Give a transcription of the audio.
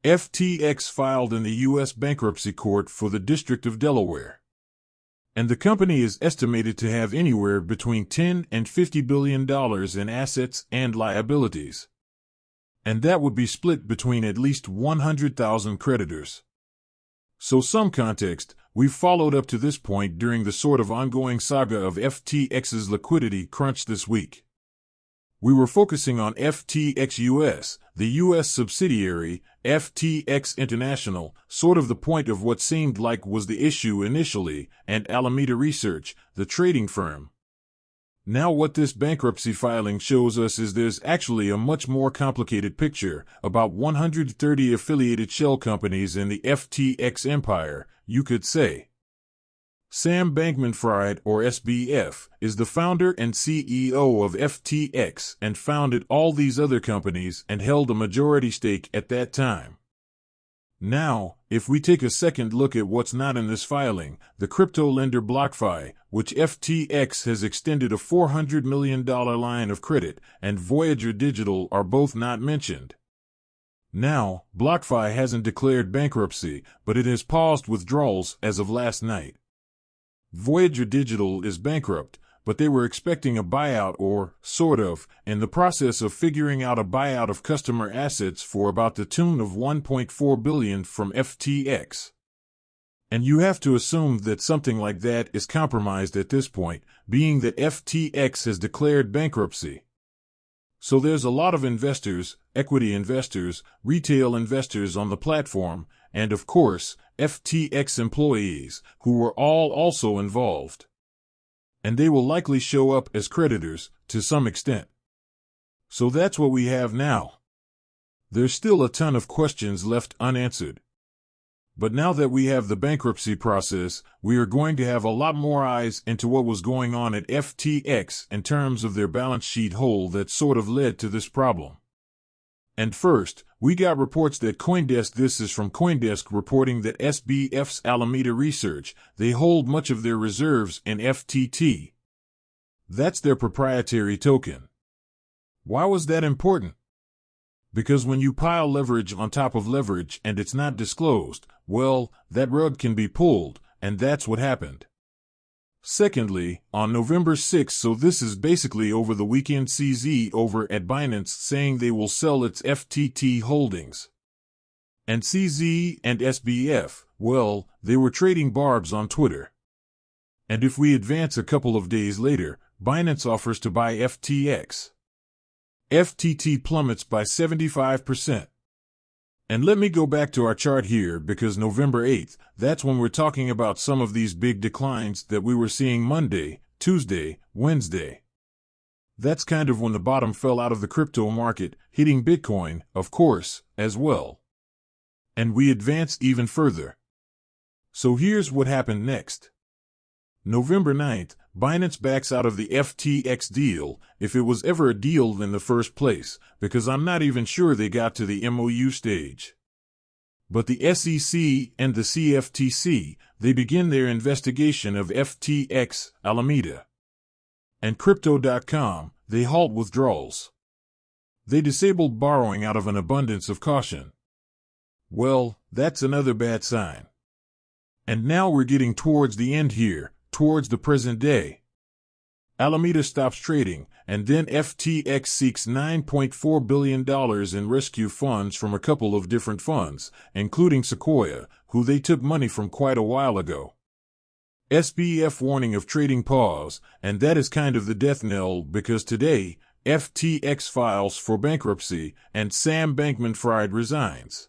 FTX filed in the U.S. bankruptcy court for the District of Delaware. And the company is estimated to have anywhere between $10 and $50 billion in assets and liabilities. And that would be split between at least 100,000 creditors. So some context, we've followed up to this point during the sort of ongoing saga of FTX's liquidity crunch this week. We were focusing on FTX US, the U.S. subsidiary, FTX International, sort of the point of what seemed like was the issue initially, and Alameda Research, the trading firm. Now what this bankruptcy filing shows us is there's actually a much more complicated picture, about 130 affiliated shell companies in the FTX empire, you could say. Sam Bankman-Fried, or SBF, is the founder and CEO of FTX and founded all these other companies and held a majority stake at that time. Now, if we take a second look at what's not in this filing, the crypto lender BlockFi, which FTX has extended a $400 million line of credit, and Voyager Digital are both not mentioned. Now, BlockFi hasn't declared bankruptcy, but it has paused withdrawals as of last night. Voyager Digital is bankrupt, but they were expecting a buyout or, sort of, in the process of figuring out a buyout of customer assets for about the tune of $1.4 billion from FTX. And you have to assume that something like that is compromised at this point, being that FTX has declared bankruptcy. So there's a lot of investors, equity investors, retail investors on the platform, and of course, FTX employees, who were all also involved. And they will likely show up as creditors, to some extent. So that's what we have now. There's still a ton of questions left unanswered. But now that we have the bankruptcy process, we are going to have a lot more eyes into what was going on at FTX in terms of their balance sheet hole that sort of led to this problem. And first, we got reports that CoinDesk, this is from CoinDesk, reporting that SBF's Alameda Research, they hold much of their reserves in FTT. That's their proprietary token. Why was that important? Because when you pile leverage on top of leverage and it's not disclosed, well, that rug can be pulled, and that's what happened. Secondly, on November 6th, so this is basically over the weekend, CZ over at Binance saying they will sell its FTT holdings. And CZ and SBF, well, they were trading barbs on Twitter. And if we advance a couple of days later, Binance offers to buy FTX. FTT plummets by 75%. And let me go back to our chart here because November 8th, that's when we're talking about some of these big declines that we were seeing Monday, Tuesday, Wednesday. That's kind of when the bottom fell out of the crypto market, hitting Bitcoin, of course, as well. And we advance even further. So here's what happened next. November 9th, Binance backs out of the FTX deal, if it was ever a deal in the first place, because I'm not even sure they got to the MOU stage. But the SEC and the CFTC, they begin their investigation of FTX, Alameda. And Crypto.com, they halt withdrawals. They disabled borrowing out of an abundance of caution. Well, that's another bad sign. And now we're getting towards the end here, towards the present day. Alameda stops trading, and then FTX seeks $9.4 billion in rescue funds from a couple of different funds, including Sequoia, who they took money from quite a while ago. SBF warning of trading pause, and that is kind of the death knell because today, FTX files for bankruptcy, and Sam Bankman-Fried resigns.